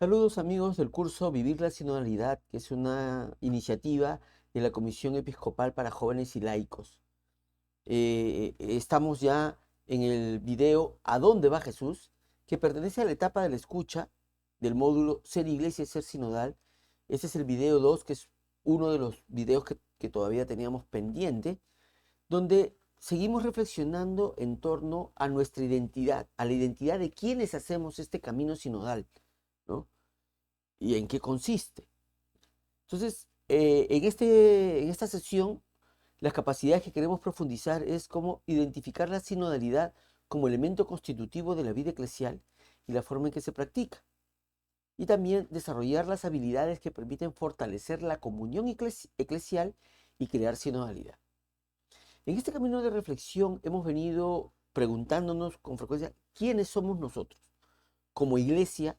Saludos amigos del curso Vivir la Sinodalidad, que es una iniciativa de la Comisión Episcopal para Jóvenes y Laicos. Estamos ya en el video ¿A dónde va Jesús?, que pertenece a la etapa de la escucha del módulo Ser Iglesia y Ser Sinodal. Este es el video 2, que es uno de los videos que todavía teníamos pendiente, donde seguimos reflexionando en torno a nuestra identidad, a la identidad de quienes hacemos este camino sinodal, ¿no? Y en qué consiste. Entonces, en esta sesión, las capacidades que queremos profundizar es cómo identificar la sinodalidad como elemento constitutivo de la vida eclesial y la forma en que se practica. Y también desarrollar las habilidades que permiten fortalecer la comunión eclesial y crear sinodalidad. En este camino de reflexión hemos venido preguntándonos con frecuencia quiénes somos nosotros. Como iglesia,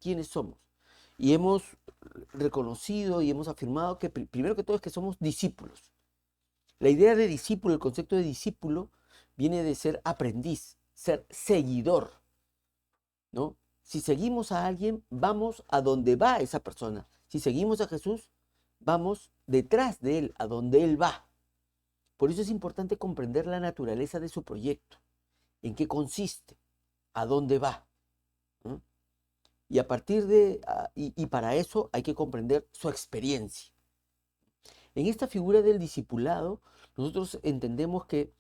quiénes somos. Y hemos reconocido y hemos afirmado que primero que todo es que somos discípulos. La idea de discípulo, el concepto de discípulo, viene de ser aprendiz, ser seguidor, ¿no? Si seguimos a alguien, vamos a donde va esa persona. Si seguimos a Jesús, vamos detrás de él, a donde él va. Por eso es importante comprender la naturaleza de su proyecto, en qué consiste, a dónde va, ¿no? Y a partir y para eso hay que comprender su experiencia. En esta figura del discipulado, nosotros entendemos que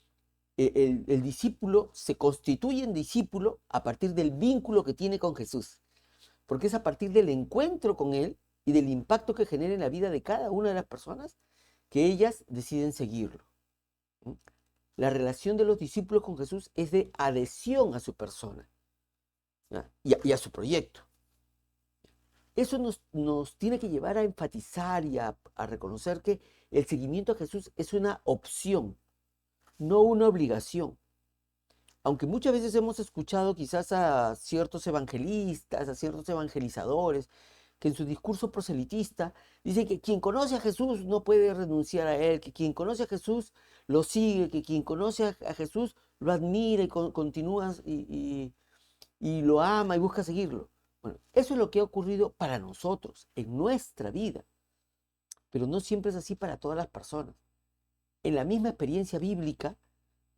el discípulo se constituye en discípulo a partir del vínculo que tiene con Jesús, porque es a partir del encuentro con Él y del impacto que genera en la vida de cada una de las personas que ellas deciden seguirlo. La relación de los discípulos con Jesús es de adhesión a su persona, ¿no? Y a su proyecto. Eso nos tiene que llevar a enfatizar y a reconocer que el seguimiento a Jesús es una opción, no una obligación. Aunque muchas veces hemos escuchado quizás a ciertos evangelistas, a ciertos evangelizadores, que en su discurso proselitista dicen que quien conoce a Jesús no puede renunciar a él, que quien conoce a Jesús lo sigue, que quien conoce a Jesús lo admira y continúa y lo ama y busca seguirlo. Bueno, eso es lo que ha ocurrido para nosotros, en nuestra vida, pero no siempre es así para todas las personas. En la misma experiencia bíblica,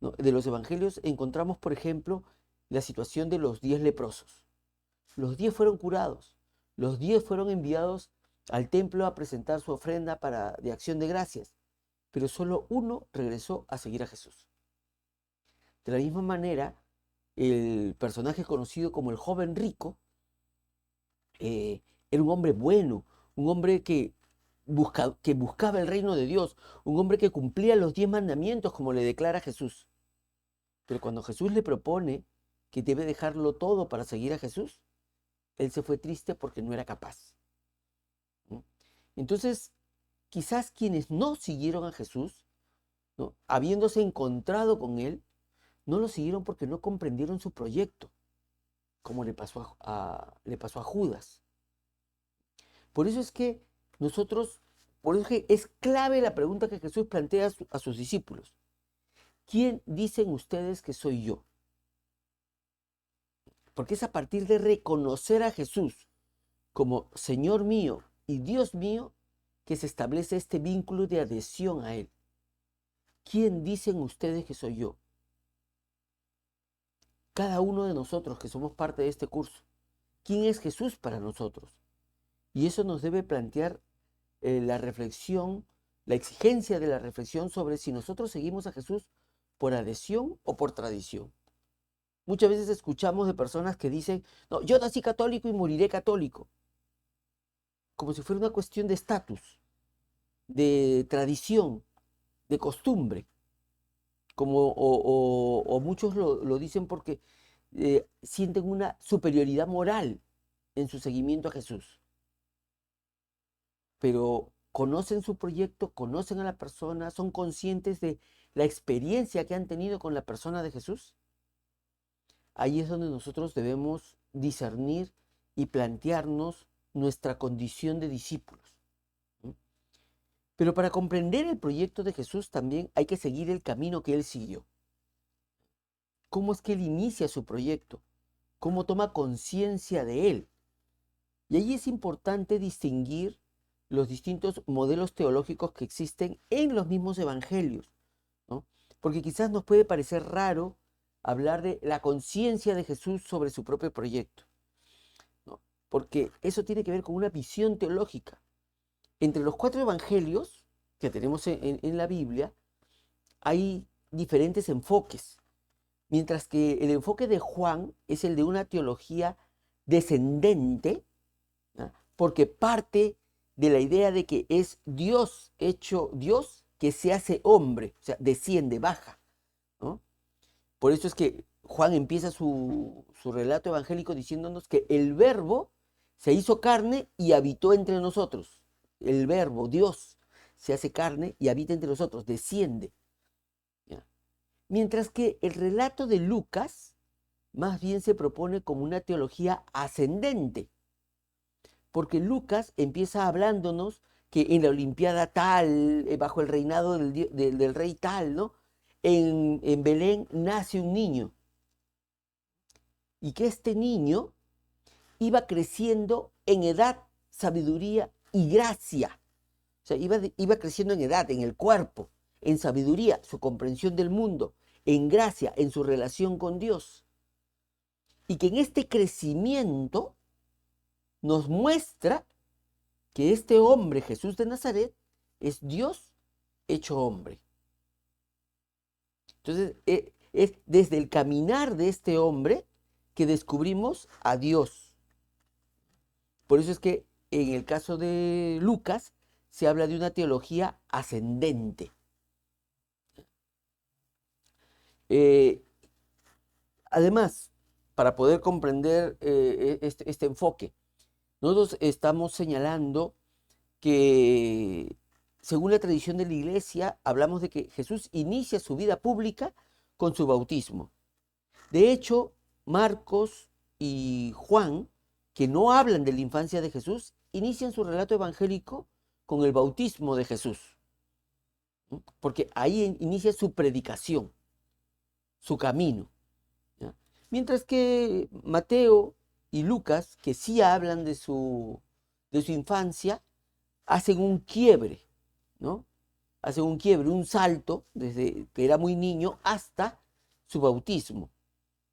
¿no?, de los evangelios encontramos, por ejemplo, la situación de los 10 leprosos. Los 10 fueron curados, los 10 fueron enviados al templo a presentar su ofrenda de acción de gracias, pero solo uno regresó a seguir a Jesús. De la misma manera, el personaje conocido como el joven rico era un hombre bueno, un hombre que buscaba el reino de Dios, un hombre que cumplía los 10 mandamientos como le declara Jesús. Pero cuando Jesús le propone que debe dejarlo todo para seguir a Jesús, él se fue triste porque no era capaz, ¿no? Entonces, quizás quienes no siguieron a Jesús, ¿no?, habiéndose encontrado con él, no lo siguieron porque no comprendieron su proyecto, como le pasó a Judas. Por eso es que nosotros, por eso es que es clave la pregunta que Jesús plantea a sus discípulos. ¿Quién dicen ustedes que soy yo? Porque es a partir de reconocer a Jesús como Señor mío y Dios mío que se establece este vínculo de adhesión a Él. ¿Quién dicen ustedes que soy yo? Cada uno de nosotros que somos parte de este curso. ¿Quién es Jesús para nosotros? Y eso nos debe plantear la reflexión, la exigencia de la reflexión sobre si nosotros seguimos a Jesús por adhesión o por tradición. Muchas veces escuchamos de personas que dicen, no, yo nací católico y moriré católico, como si fuera una cuestión de estatus, de tradición, de costumbre, o muchos lo dicen porque sienten una superioridad moral en su seguimiento a Jesús. Pero conocen su proyecto, conocen a la persona, son conscientes de la experiencia que han tenido con la persona de Jesús. Ahí es donde nosotros debemos discernir y plantearnos nuestra condición de discípulos. Pero para comprender el proyecto de Jesús también hay que seguir el camino que Él siguió. ¿Cómo es que Él inicia su proyecto? ¿Cómo toma conciencia de Él? Y allí es importante distinguir los distintos modelos teológicos que existen en los mismos evangelios, ¿no? Porque quizás nos puede parecer raro hablar de la conciencia de Jesús sobre su propio proyecto, ¿no? Porque eso tiene que ver con una visión teológica. Entre los 4 evangelios que tenemos en la Biblia hay diferentes enfoques, mientras que el enfoque de Juan es el de una teología descendente, ¿no? Porque parte de la idea de que es Dios hecho Dios que se hace hombre, o sea, desciende, baja, ¿no? Por eso es que Juan empieza su relato evangélico diciéndonos que el verbo se hizo carne y habitó entre nosotros. El verbo, Dios, se hace carne y habita entre nosotros, desciende, ¿ya? Mientras que el relato de Lucas más bien se propone como una teología ascendente, porque Lucas empieza hablándonos que en la Olimpiada tal, bajo el reinado del rey tal, ¿no? En Belén nace un niño, y que este niño iba creciendo en edad, sabiduría y gracia. O sea, iba creciendo en edad, en el cuerpo, en sabiduría, su comprensión del mundo, en gracia, en su relación con Dios. Y que en este crecimiento nos muestra que este hombre, Jesús de Nazaret, es Dios hecho hombre. Entonces, es desde el caminar de este hombre que descubrimos a Dios. Por eso es que en el caso de Lucas se habla de una teología ascendente. Eh, Además, para poder comprender este enfoque, nosotros estamos señalando que, según la tradición de la iglesia, hablamos de que Jesús inicia su vida pública con su bautismo. De hecho, Marcos y Juan, que no hablan de la infancia de Jesús, inician su relato evangélico con el bautismo de Jesús, ¿no? Porque ahí inicia su predicación, su camino, ¿ya? Mientras que Mateo y Lucas, que sí hablan de su infancia, hacen un quiebre, ¿no? Hacen un quiebre, un salto, desde que era muy niño hasta su bautismo,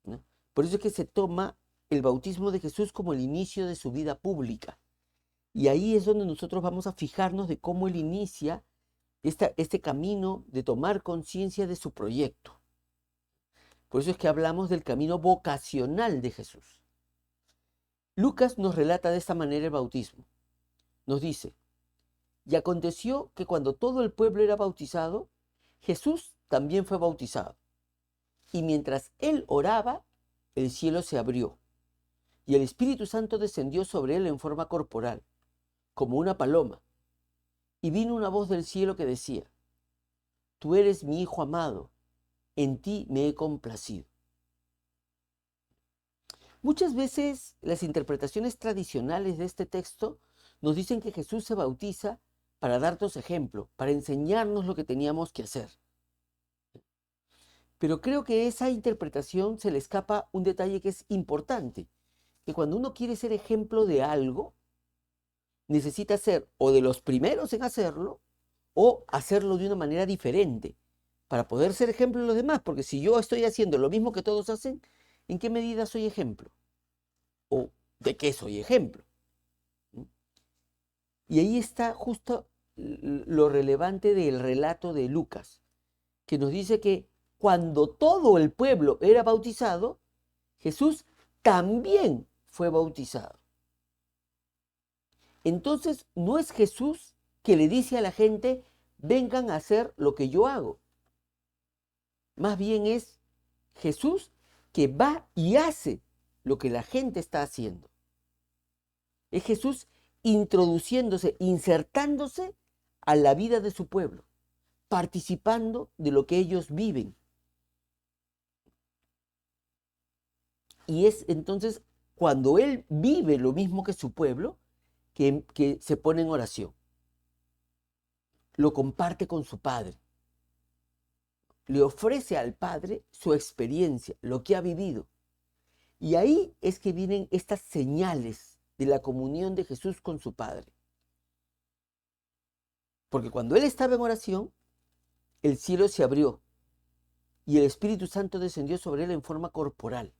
¿no? Por eso es que se toma el bautismo de Jesús como el inicio de su vida pública. Y ahí es donde nosotros vamos a fijarnos de cómo él inicia este camino de tomar conciencia de su proyecto. Por eso es que hablamos del camino vocacional de Jesús. Lucas nos relata de esta manera el bautismo. Nos dice: y aconteció que cuando todo el pueblo era bautizado, Jesús también fue bautizado. Y mientras él oraba, el cielo se abrió, y el Espíritu Santo descendió sobre él en forma corporal, como una paloma. Y vino una voz del cielo que decía: tú eres mi Hijo amado, en ti me he complacido. Muchas veces las interpretaciones tradicionales de este texto nos dicen que Jesús se bautiza para darnos ejemplo, para enseñarnos lo que teníamos que hacer. Pero creo que a esa interpretación se le escapa un detalle que es importante, que cuando uno quiere ser ejemplo de algo, necesita ser o de los primeros en hacerlo o hacerlo de una manera diferente para poder ser ejemplo de los demás, porque si yo estoy haciendo lo mismo que todos hacen, ¿en qué medida soy ejemplo? ¿O de qué soy ejemplo? Y ahí está justo lo relevante del relato de Lucas, que nos dice que cuando todo el pueblo era bautizado, Jesús también fue bautizado. Entonces, no es Jesús que le dice a la gente: vengan a hacer lo que yo hago. Más bien es Jesús que va y hace lo que la gente está haciendo. Es Jesús introduciéndose, insertándose a la vida de su pueblo, participando de lo que ellos viven. Y es entonces cuando él vive lo mismo que su pueblo, que se pone en oración. Lo comparte con su Padre. Le ofrece al Padre su experiencia, lo que ha vivido. Y ahí es que vienen estas señales de la comunión de Jesús con su Padre. Porque cuando él estaba en oración, el cielo se abrió y el Espíritu Santo descendió sobre él en forma corporal.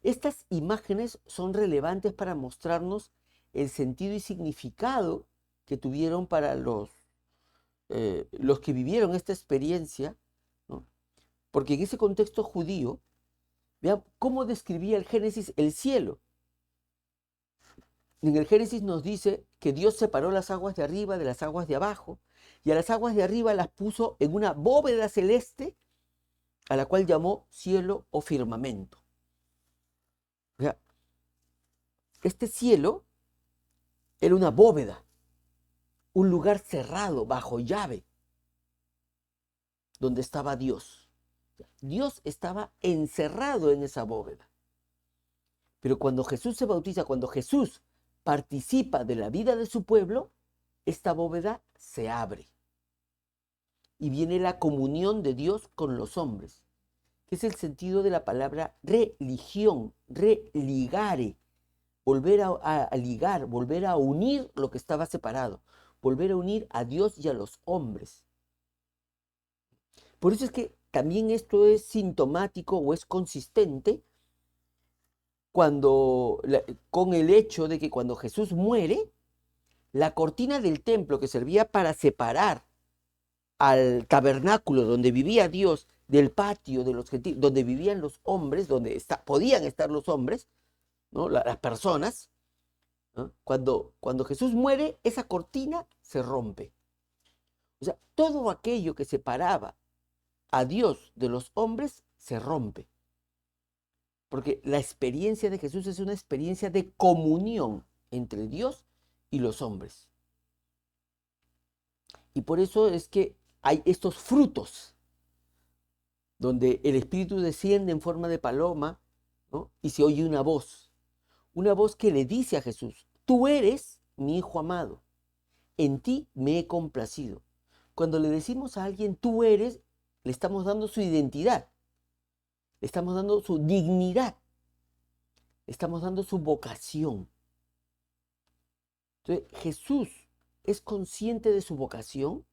Estas imágenes son relevantes para mostrarnos el sentido y significado que tuvieron para los que vivieron esta experiencia, ¿no? Porque en ese contexto judío, vean cómo describía el Génesis el cielo. En el Génesis nos dice que Dios separó las aguas de arriba de las aguas de abajo, y a las aguas de arriba las puso en una bóveda celeste, a la cual llamó cielo o firmamento. O sea, este cielo era una bóveda, un lugar cerrado, bajo llave, donde estaba Dios. Dios estaba encerrado en esa bóveda. Pero cuando Jesús se bautiza, cuando Jesús participa de la vida de su pueblo, esta bóveda se abre. Y viene la comunión de Dios con los hombres, que es el sentido de la palabra religión, religare, volver a ligar, volver a unir lo que estaba separado, volver a unir a Dios y a los hombres. Por eso es que también esto es sintomático o es consistente con el hecho de que cuando Jesús muere, la cortina del templo que servía para separar al tabernáculo donde vivía Dios del patio de los gentiles, donde vivían los hombres, donde podían estar los hombres, ¿no? Las personas, ¿no? Cuando Jesús muere, esa cortina se rompe. O sea, todo aquello que separaba a Dios de los hombres se rompe. Porque la experiencia de Jesús es una experiencia de comunión entre Dios y los hombres. Y por eso es que hay estos frutos, donde el Espíritu desciende en forma de paloma, ¿no? Y se oye una voz que le dice a Jesús: tú eres mi Hijo amado, en ti me he complacido. Cuando le decimos a alguien tú eres, le estamos dando su identidad, le estamos dando su dignidad, le estamos dando su vocación. Entonces, Jesús es consciente de su vocación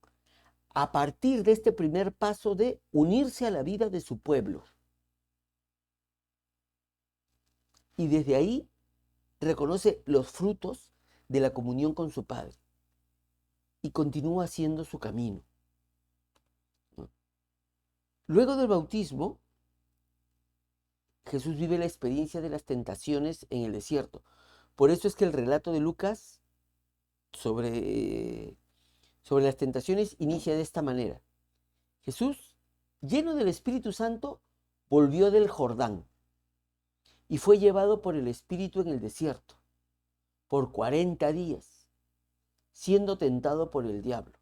a partir de este primer paso de unirse a la vida de su pueblo. Y desde ahí reconoce los frutos de la comunión con su Padre y continúa haciendo su camino. Luego del bautismo, Jesús vive la experiencia de las tentaciones en el desierto. Por eso es que el relato de Lucas sobre las tentaciones inicia de esta manera. Jesús, lleno del Espíritu Santo, volvió del Jordán y fue llevado por el Espíritu en el desierto por 40 días, siendo tentado por el diablo.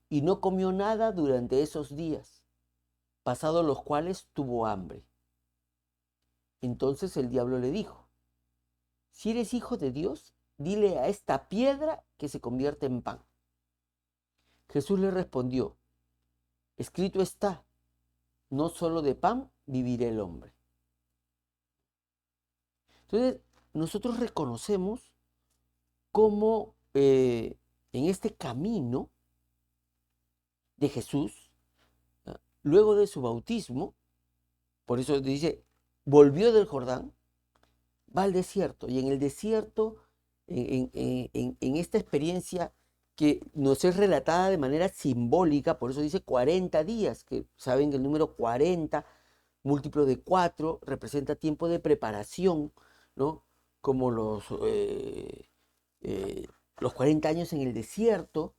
Y no comió nada durante esos días, pasados los cuales tuvo hambre. Entonces el diablo le dijo: si eres hijo de Dios, dile a esta piedra que se convierta en pan. Jesús le respondió: escrito está, no solo de pan vivirá el hombre. Entonces, nosotros reconocemos cómo en este camino de Jesús, luego de su bautismo, por eso dice, volvió del Jordán, va al desierto, y en el desierto, en esta experiencia que nos es relatada de manera simbólica, por eso dice 40 días, que saben que el número 40, múltiplo de 4, representa tiempo de preparación, ¿no? Como los 40 años en el desierto,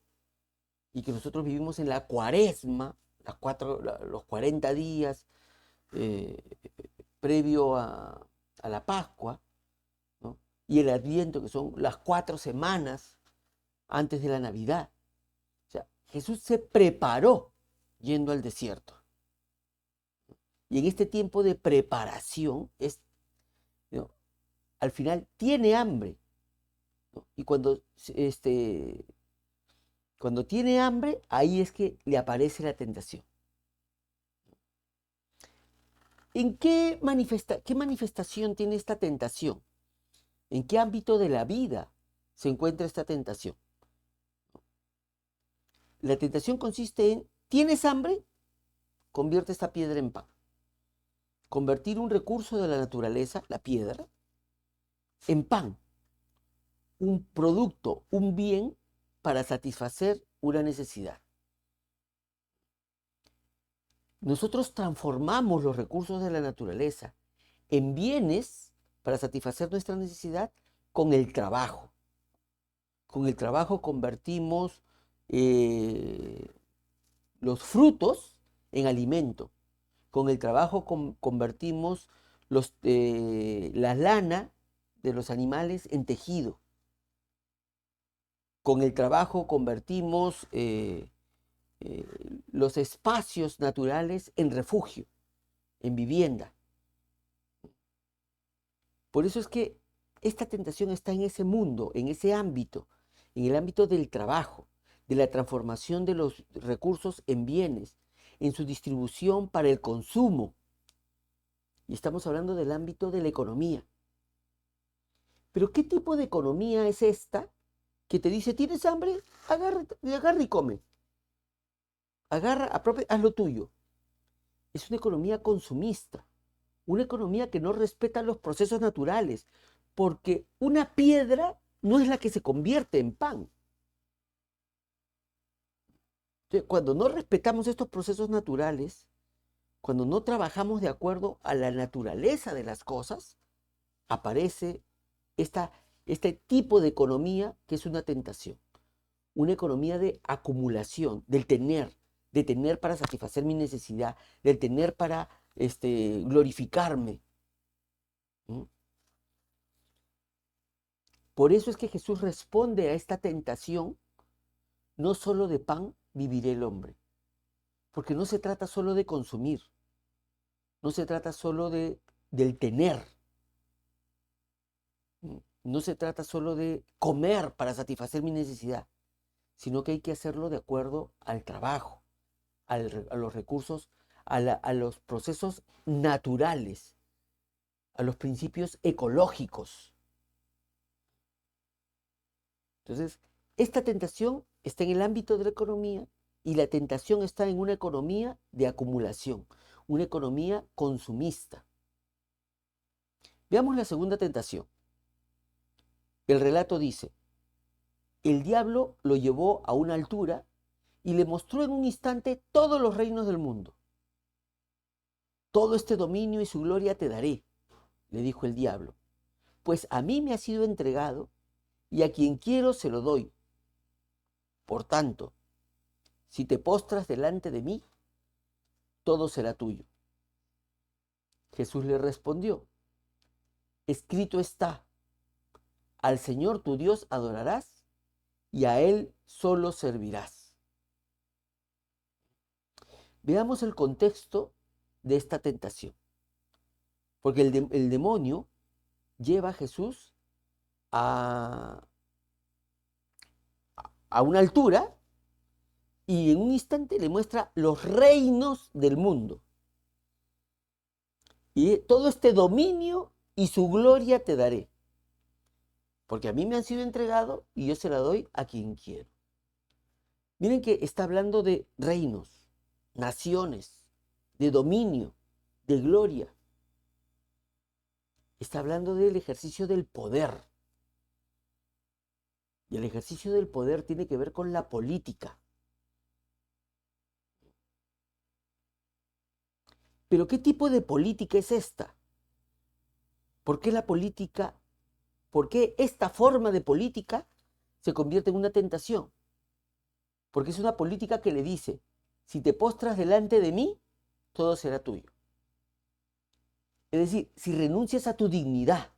y que nosotros vivimos en la cuaresma, los 40 días eh, previo a la Pascua, ¿no? Y el Adviento, que son las 4 semanas antes de la Navidad. O sea, Jesús se preparó yendo al desierto. Y en este tiempo de preparación, ¿no? Al final tiene hambre, ¿no? Y cuando tiene hambre, ahí es que le aparece la tentación. ¿En qué manifestación tiene esta tentación? ¿En qué ámbito de la vida se encuentra esta tentación? La tentación consiste en, ¿tienes hambre? Convierte esta piedra en pan. Convertir un recurso de la naturaleza, la piedra, en pan, un producto, un bien para satisfacer una necesidad. Nosotros transformamos los recursos de la naturaleza en bienes para satisfacer nuestra necesidad con el trabajo. Con el trabajo convertimos los frutos en alimento. Con el trabajo convertimos la lana de los animales en tejido. Con el trabajo convertimos los espacios naturales en refugio, en vivienda. Por eso es que esta tentación está en ese mundo, en ese ámbito, en el ámbito del trabajo, de la transformación de los recursos en bienes, en su distribución para el consumo. Y estamos hablando del ámbito de la economía. Pero ¿qué tipo de economía es esta que te dice, ¿tienes hambre? Agarra y come. Agarra, haz lo tuyo. Es una economía consumista, una economía que no respeta los procesos naturales, porque una piedra no es la que se convierte en pan. Entonces, cuando no respetamos estos procesos naturales, cuando no trabajamos de acuerdo a la naturaleza de las cosas, aparece este tipo de economía que es una tentación. Una economía de acumulación, de tener para satisfacer mi necesidad, del tener para glorificarme. ¿Mm? Por eso es que Jesús responde a esta tentación, no solo de pan vivirá el hombre, porque no se trata solo de consumir, no se trata solo del tener, no se trata solo de comer para satisfacer mi necesidad, sino que hay que hacerlo de acuerdo al trabajo, a los recursos, a los procesos naturales, a los principios ecológicos. Entonces, esta tentación está en el ámbito de la economía y la tentación está en una economía de acumulación, una economía consumista. Veamos la segunda tentación. El relato dice, el diablo lo llevó a una altura y le mostró en un instante todos los reinos del mundo. Todo este dominio y su gloria te daré, le dijo el diablo, pues a mí me ha sido entregado y a quien quiero se lo doy. Por tanto, si te postras delante de mí, todo será tuyo. Jesús le respondió, escrito está, al Señor tu Dios adorarás y a Él solo servirás. Veamos el contexto de esta tentación, porque el demonio lleva a Jesús a una altura y en un instante le muestra los reinos del mundo. Y todo este dominio y su gloria te daré. Porque a mí me han sido entregado y yo se la doy a quien quiero. Miren que está hablando de reinos, naciones, de dominio, de gloria. Está hablando del ejercicio del poder. Y el ejercicio del poder tiene que ver con la política. Pero ¿qué tipo de política es esta? ¿Por qué la política, por qué esta forma de política se convierte en una tentación? Porque es una política que le dice, si te postras delante de mí, todo será tuyo. Es decir, si renuncias a tu dignidad,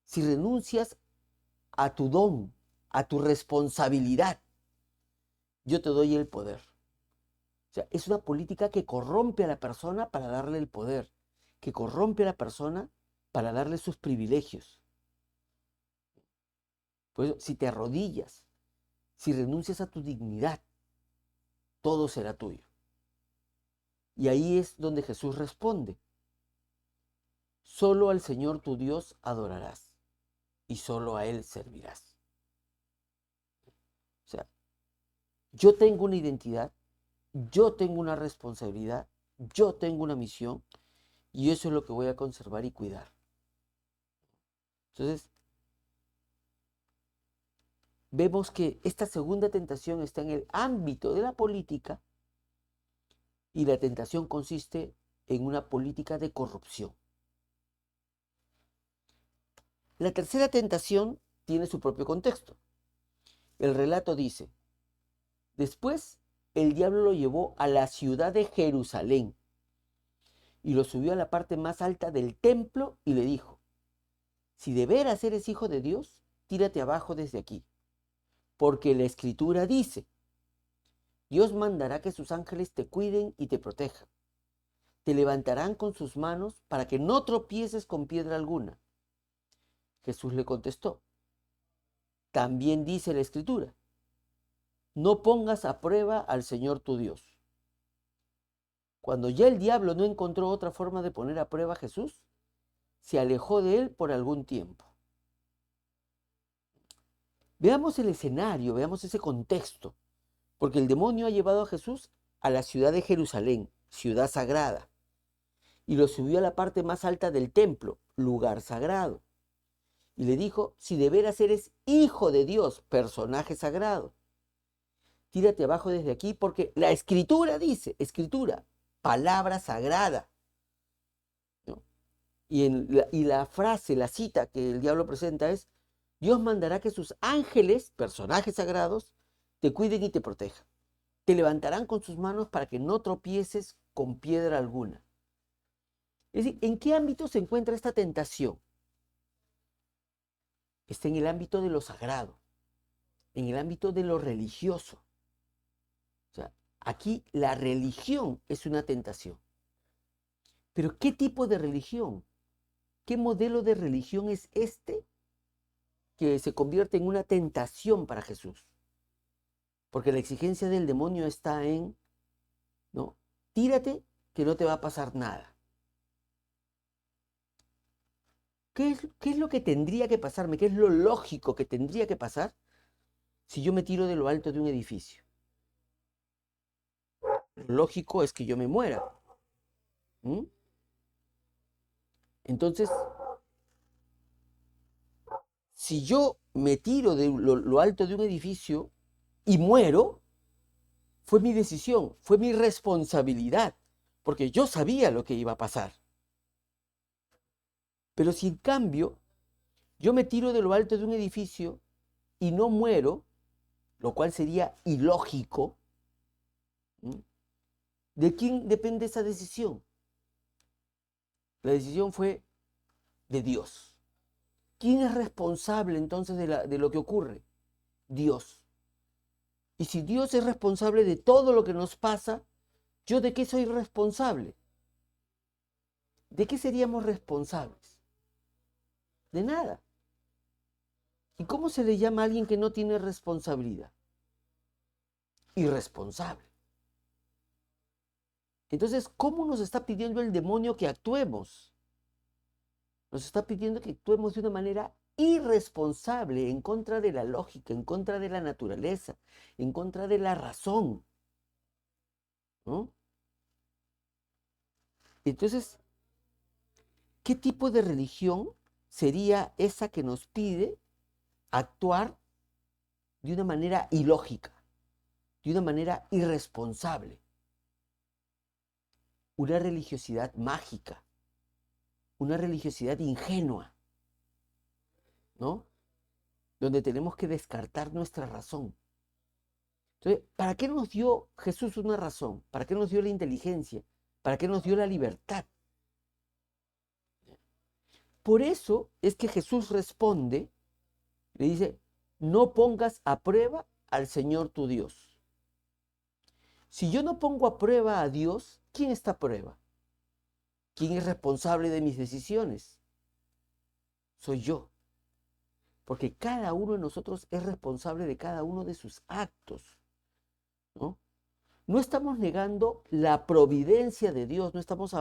si renuncias a tu don, a tu responsabilidad, yo te doy el poder. O sea, es una política que corrompe a la persona para darle el poder, que corrompe a la persona para darle sus privilegios. Por eso, si te arrodillas, si renuncias a tu dignidad, todo será tuyo. Y ahí es donde Jesús responde. Solo al Señor tu Dios adorarás y solo a Él servirás. O sea, yo tengo una identidad, yo tengo una responsabilidad, yo tengo una misión y eso es lo que voy a conservar y cuidar. Entonces, vemos que esta segunda tentación está en el ámbito de la política y la tentación consiste en una política de corrupción. La tercera tentación tiene su propio contexto. El relato dice: después el diablo lo llevó a la ciudad de Jerusalén y lo subió a la parte más alta del templo y le dijo: si de veras eres hijo de Dios, tírate abajo desde aquí, porque la Escritura dice: Dios mandará que sus ángeles te cuiden y te protejan. Te levantarán con sus manos para que no tropieces con piedra alguna. Jesús le contestó: también dice la Escritura: no pongas a prueba al Señor tu Dios. Cuando ya el diablo no encontró otra forma de poner a prueba a Jesús, se alejó de él por algún tiempo. Veamos el escenario, veamos ese contexto, porque el demonio ha llevado a Jesús a la ciudad de Jerusalén, ciudad sagrada, y lo subió a la parte más alta del templo, lugar sagrado. Y le dijo: si de veras eres hijo de Dios, personaje sagrado, tírate abajo desde aquí, porque la Escritura dice, Escritura, palabra sagrada, ¿no? Y la frase, la cita que el diablo presenta es: Dios mandará que sus ángeles, personajes sagrados, te cuiden y te protejan. Te levantarán con sus manos para que no tropieces con piedra alguna. Es decir, ¿en qué ámbito se encuentra esta tentación? Está en el ámbito de lo sagrado, en el ámbito de lo religioso. O sea, aquí la religión es una tentación. Pero ¿qué tipo de religión? ¿Qué modelo de religión es este que se convierte en una tentación para Jesús? Porque la exigencia del demonio está en, ¿no? Tírate, que no te va a pasar nada. ¿Qué es lo que tendría que pasarme? ¿Qué es lo lógico que tendría que pasar si yo me tiro de lo alto de un edificio? Lo lógico es que yo me muera. ¿Mm? Entonces, si yo me tiro de lo alto de un edificio y muero, fue mi decisión, fue mi responsabilidad, porque yo sabía lo que iba a pasar. Pero si en cambio yo me tiro de lo alto de un edificio y no muero, lo cual sería ilógico, ¿Mm? ¿De quién depende esa decisión? La decisión fue de Dios. ¿Quién es responsable entonces de lo que ocurre? Dios. Y si Dios es responsable de todo lo que nos pasa, ¿yo de qué soy responsable? ¿De qué seríamos responsables? De nada. ¿Y cómo se le llama a alguien que no tiene responsabilidad? Irresponsable. Entonces, ¿cómo nos está pidiendo el demonio que actuemos? Nos está pidiendo que actuemos de una manera irresponsable, en contra de la lógica, en contra de la naturaleza, en contra de la razón, ¿no? Entonces, ¿qué tipo de religión sería esa que nos pide actuar de una manera ilógica, de una manera irresponsable? Una religiosidad mágica, una religiosidad ingenua, ¿no? Donde tenemos que descartar nuestra razón. Entonces, ¿para qué nos dio Jesús una razón? ¿Para qué nos dio la inteligencia? ¿Para qué nos dio la libertad? Por eso es que Jesús responde, le dice: no pongas a prueba al Señor tu Dios. Si yo no pongo a prueba a Dios, ¿quién está a prueba? ¿Quién es responsable de mis decisiones? Soy yo. Porque cada uno de nosotros es responsable de cada uno de sus actos, ¿no? No estamos negando la providencia de Dios, no estamos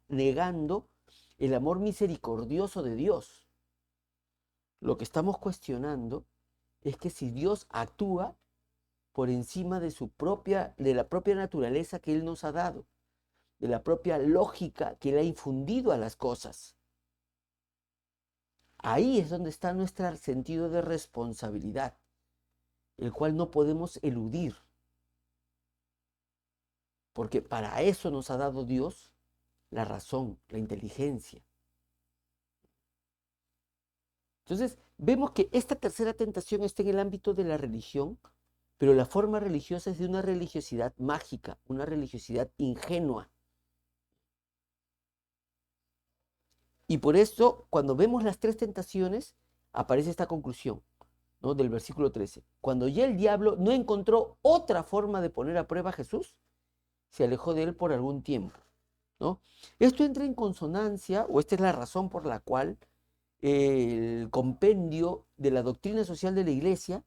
negando el amor misericordioso de Dios. Lo que estamos cuestionando es que si Dios actúa por encima de la propia naturaleza que Él nos ha dado, de la propia lógica que Él ha infundido a las cosas. Ahí es donde está nuestro sentido de responsabilidad, el cual no podemos eludir, porque para eso nos ha dado Dios la razón, la inteligencia. Entonces, vemos que esta tercera tentación está en el ámbito de la religión, pero la forma religiosa es de una religiosidad mágica, una religiosidad ingenua. Y por eso, cuando vemos las tres tentaciones, aparece esta conclusión, ¿no? Del versículo 13. Cuando ya el diablo no encontró otra forma de poner a prueba a Jesús, se alejó de él por algún tiempo, ¿no? Esto entra en consonancia, o esta es la razón por la cual el compendio de la doctrina social de la Iglesia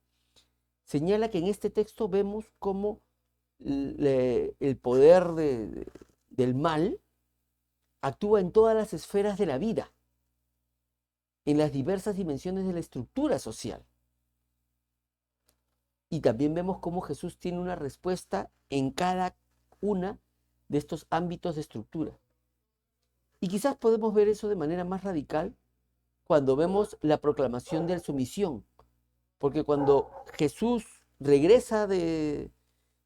señala que en este texto vemos cómo el poder del mal actúa en todas las esferas de la vida, en las diversas dimensiones de la estructura social. Y también vemos cómo Jesús tiene una respuesta en cada una de estos ámbitos de estructura. Y quizás podemos ver eso de manera más radical cuando vemos la proclamación de su misión. Porque cuando Jesús regresa del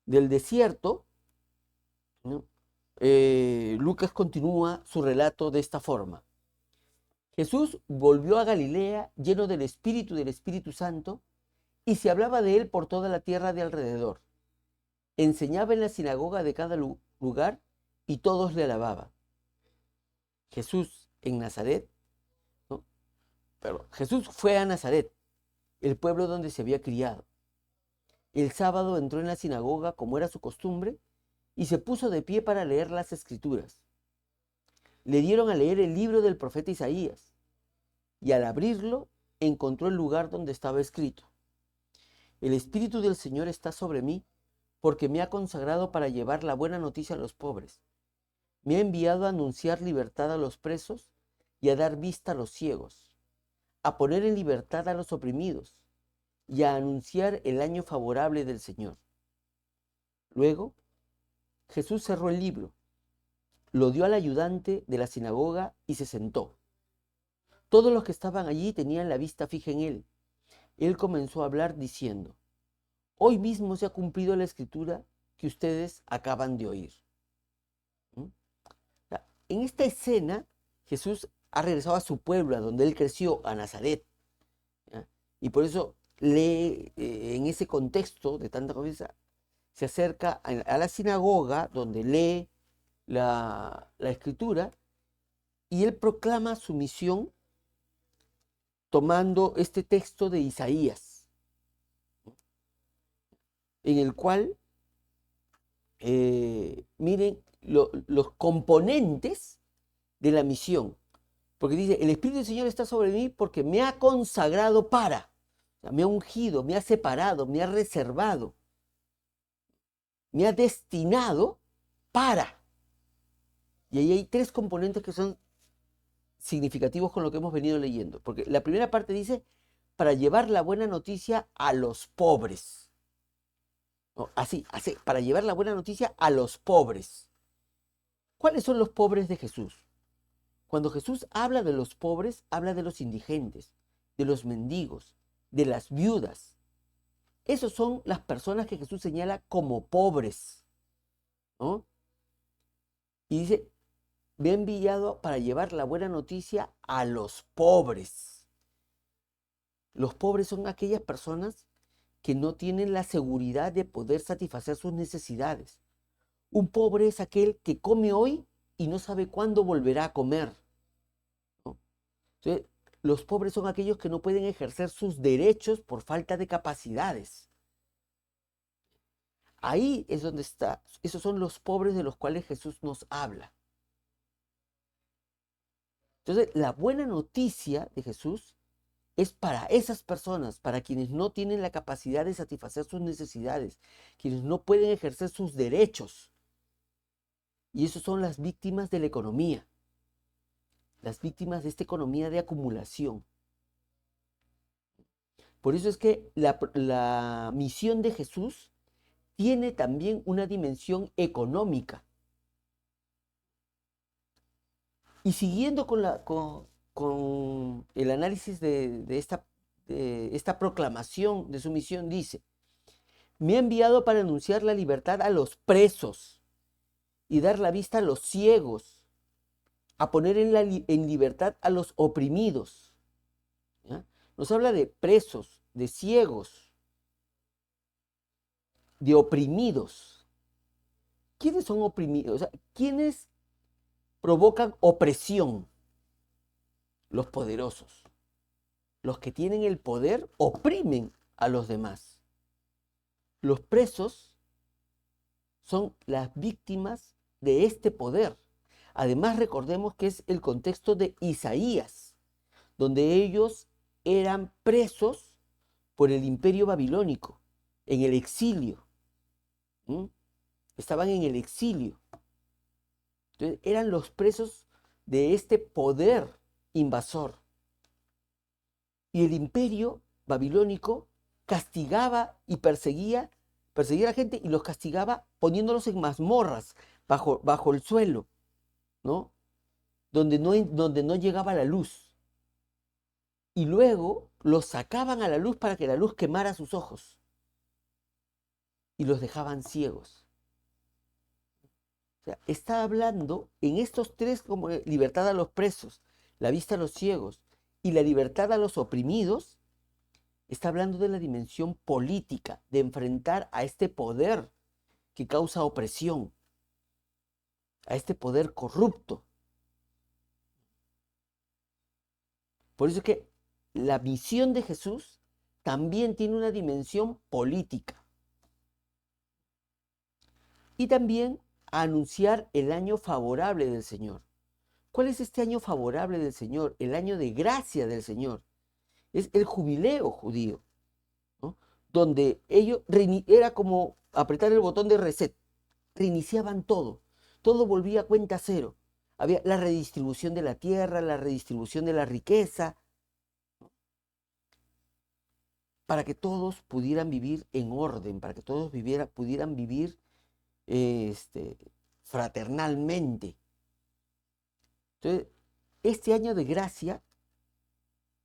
desierto, ¿no? Lucas continúa su relato de esta forma. Jesús volvió a Galilea lleno del Espíritu y del Espíritu Santo, y se hablaba de él por toda la tierra de alrededor. Enseñaba en la sinagoga de cada lugar y todos le alababan. Jesús en Nazaret, ¿no? Pero Jesús fue a Nazaret, el pueblo donde se había criado. El sábado entró en la sinagoga como era su costumbre y se puso de pie para leer las escrituras. Le dieron a leer el libro del profeta Isaías y al abrirlo encontró el lugar donde estaba escrito: El Espíritu del Señor está sobre mí porque me ha consagrado para llevar la buena noticia a los pobres. Me ha enviado a anunciar libertad a los presos y a dar vista a los ciegos, a poner en libertad a los oprimidos y a anunciar el año favorable del Señor. Luego, Jesús cerró el libro, lo dio al ayudante de la sinagoga y se sentó. Todos los que estaban allí tenían la vista fija en él. Él comenzó a hablar diciendo: Hoy mismo se ha cumplido la escritura que ustedes acaban de oír. En esta escena, Jesús ha regresado a su pueblo, a donde él creció, a Nazaret. ¿Ya? Y por eso lee, en ese contexto de tanta confianza, se acerca a la sinagoga donde lee la escritura y él proclama su misión tomando este texto de Isaías, en el cual, miren los componentes de la misión. Porque dice: el Espíritu del Señor está sobre mí porque me ha consagrado para, o sea, me ha ungido, me ha separado, me ha reservado, me ha destinado para. Y ahí hay tres componentes que son significativos con lo que hemos venido leyendo. Porque la primera parte dice: para llevar la buena noticia a los pobres. No, así, para llevar la buena noticia a los pobres. ¿Cuáles son los pobres de Jesús? Cuando Jesús habla de los pobres, habla de los indigentes, de los mendigos, de las viudas. Esas son las personas que Jesús señala como pobres, ¿no? Y dice: me ha enviado para llevar la buena noticia a los pobres. Los pobres son aquellas personas que no tienen la seguridad de poder satisfacer sus necesidades. Un pobre es aquel que come hoy y no sabe cuándo volverá a comer, ¿no? Entonces, los pobres son aquellos que no pueden ejercer sus derechos por falta de capacidades. Ahí es donde está, esos son los pobres de los cuales Jesús nos habla. Entonces, la buena noticia de Jesús es para esas personas, para quienes no tienen la capacidad de satisfacer sus necesidades, quienes no pueden ejercer sus derechos. Y esos son las víctimas de la economía. las víctimas de esta economía de acumulación. Por eso es que la misión de Jesús tiene también una dimensión económica. Y siguiendo con el análisis de esta proclamación de su misión, dice: me ha enviado para anunciar la libertad a los presos y dar la vista a los ciegos, a poner en libertad a los oprimidos. ¿Ya? Nos habla de presos, de ciegos, de oprimidos. ¿Quiénes son oprimidos? O sea, ¿quiénes provocan opresión? Los poderosos. Los que tienen el poder oprimen a los demás. Los presos son las víctimas de este poder. Además, recordemos que es el contexto de Isaías, donde ellos eran presos por el imperio babilónico, en el exilio. Estaban en el exilio. Entonces, eran los presos de este poder invasor. Y el imperio babilónico castigaba y perseguía a la gente y los castigaba poniéndolos en mazmorras bajo el suelo, ¿no? Donde no llegaba la luz. Y luego los sacaban a la luz para que la luz quemara sus ojos. Y los dejaban ciegos. O sea, está hablando en estos tres como libertad a los presos, la vista a los ciegos y la libertad a los oprimidos. Está hablando de la dimensión política, de enfrentar a este poder que causa opresión, a este poder corrupto. Por eso es que la misión de Jesús también tiene una dimensión política. Y también a anunciar el año favorable del Señor. ¿Cuál es este año favorable del Señor? El año de gracia del Señor. Es el jubileo judío, ¿no? Donde ellos era como apretar el botón de reset. Reiniciaban todo. Todo volvía a cuenta cero. Había la redistribución de la tierra, la redistribución de la riqueza, para que todos pudieran vivir en orden, para que todos pudieran vivir fraternalmente. Entonces, este año de gracia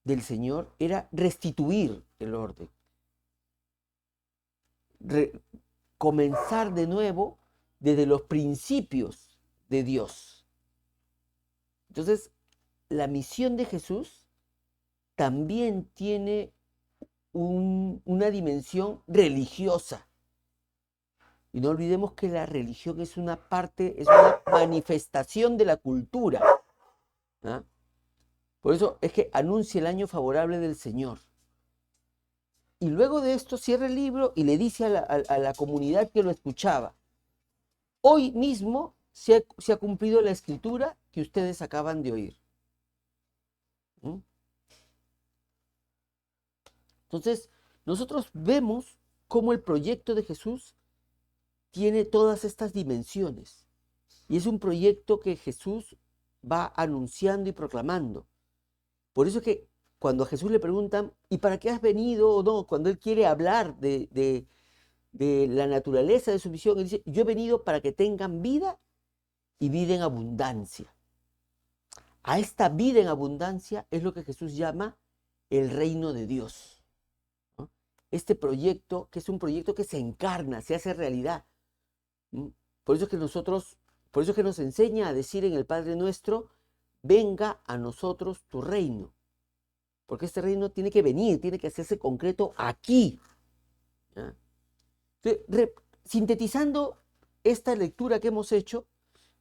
del Señor era restituir el orden, comenzar de nuevo desde los principios de Dios. Entonces, la misión de Jesús también tiene una dimensión religiosa. Y no olvidemos que la religión es una manifestación de la cultura, ¿no? Por eso es que anuncia el año favorable del Señor. Y luego de esto cierra el libro y le dice a la comunidad que lo escuchaba: hoy mismo se ha cumplido la escritura que ustedes acaban de oír. Entonces, nosotros vemos cómo el proyecto de Jesús tiene todas estas dimensiones. Y es un proyecto que Jesús va anunciando y proclamando. Por eso es que cuando a Jesús le preguntan: ¿y para qué has venido o no? Cuando él quiere hablar de la naturaleza de su misión, él dice: yo he venido para que tengan vida y vida en abundancia. A esta vida en abundancia es lo que Jesús llama el reino de Dios, ¿no? Este proyecto, que es un proyecto que se encarna, se hace realidad. Por eso es que nos enseña a decir en el Padre Nuestro: venga a nosotros tu reino. Porque este reino tiene que venir, tiene que hacerse concreto aquí. ¿Ya? Entonces, sintetizando esta lectura que hemos hecho,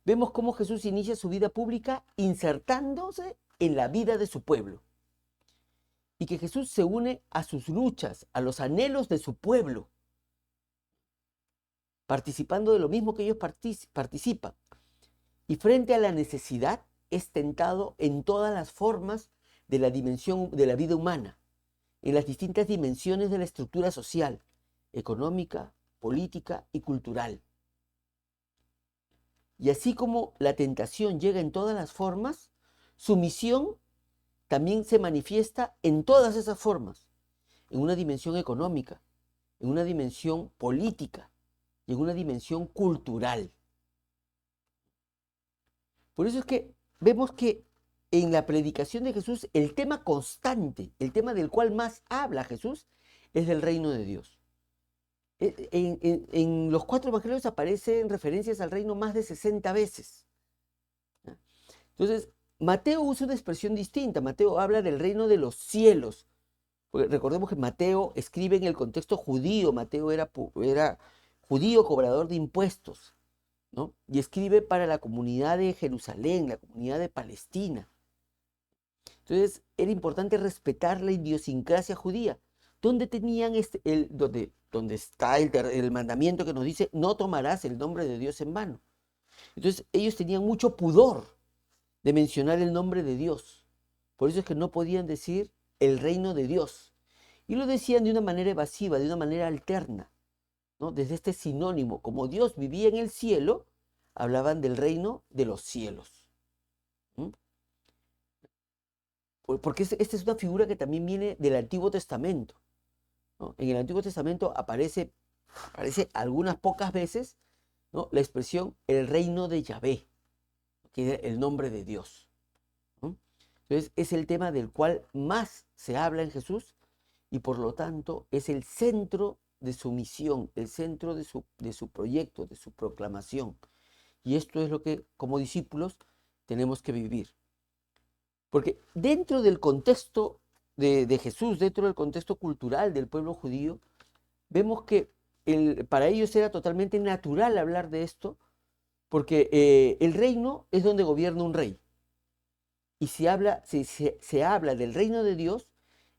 vemos cómo Jesús inicia su vida pública insertándose en la vida de su pueblo. Y que Jesús se une a sus luchas, a los anhelos de su pueblo, participando de lo mismo que ellos participan. Y frente a la necesidad es tentado en todas las formas de la dimensión de la vida humana, en las distintas dimensiones de la estructura social, económica, política y cultural. Y así como la tentación llega en todas las formas, Su misión también se manifiesta en todas esas formas, en una dimensión económica, en una dimensión política y en una dimensión cultural. Por eso es que vemos que en la predicación de Jesús, el tema constante, el tema del cual más habla Jesús, es del reino de Dios. En los 4 evangelios aparecen referencias al reino más de 60 veces. Entonces, Mateo usa una expresión distinta. Mateo habla del reino de los cielos. Porque recordemos que Mateo escribe en el contexto judío. Mateo era judío, cobrador de impuestos, ¿no? Y escribe para la comunidad de Jerusalén, la comunidad de Palestina. Entonces, era importante respetar la idiosincrasia judía. ¿Dónde tenían donde está el mandamiento que nos dice, no tomarás el nombre de Dios en vano? Entonces, ellos tenían mucho pudor de mencionar el nombre de Dios. Por eso es que no podían decir el reino de Dios. Y lo decían de una manera evasiva, de una manera alterna, ¿no? Desde este sinónimo, como Dios vivía en el cielo, hablaban del reino de los cielos. ¿Mm? Porque esta es una figura que también viene del Antiguo Testamento, ¿no? En el Antiguo Testamento aparece algunas pocas veces, ¿no?, la expresión el reino de Yahvé, que es el nombre de Dios, ¿no? Entonces es el tema del cual más se habla en Jesús y por lo tanto es el centro de su misión, el centro de su proyecto, de su proclamación. Y esto es lo que como discípulos tenemos que vivir. Porque dentro del contexto de Jesús, dentro del contexto cultural del pueblo judío, vemos que para ellos era totalmente natural hablar de esto, porque el reino es donde gobierna un rey. Y si se habla del reino de Dios,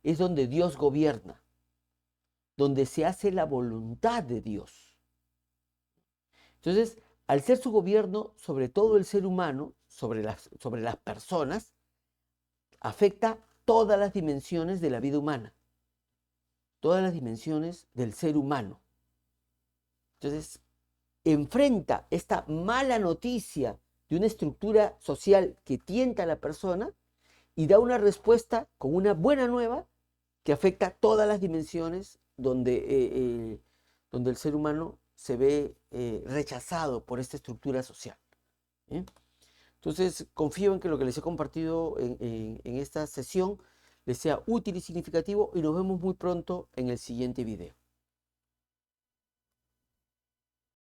es donde Dios gobierna, donde se hace la voluntad de Dios. Entonces, al ser su gobierno sobre todo el ser humano, sobre las personas, afecta todas las dimensiones de la vida humana, todas las dimensiones del ser humano. Entonces, enfrenta esta mala noticia de una estructura social que tienta a la persona y da una respuesta con una buena nueva que afecta todas las dimensiones donde el ser humano se ve rechazado por esta estructura social. ¿Bien? Entonces, confío en que lo que les he compartido en esta sesión les sea útil y significativo y nos vemos muy pronto en el siguiente video.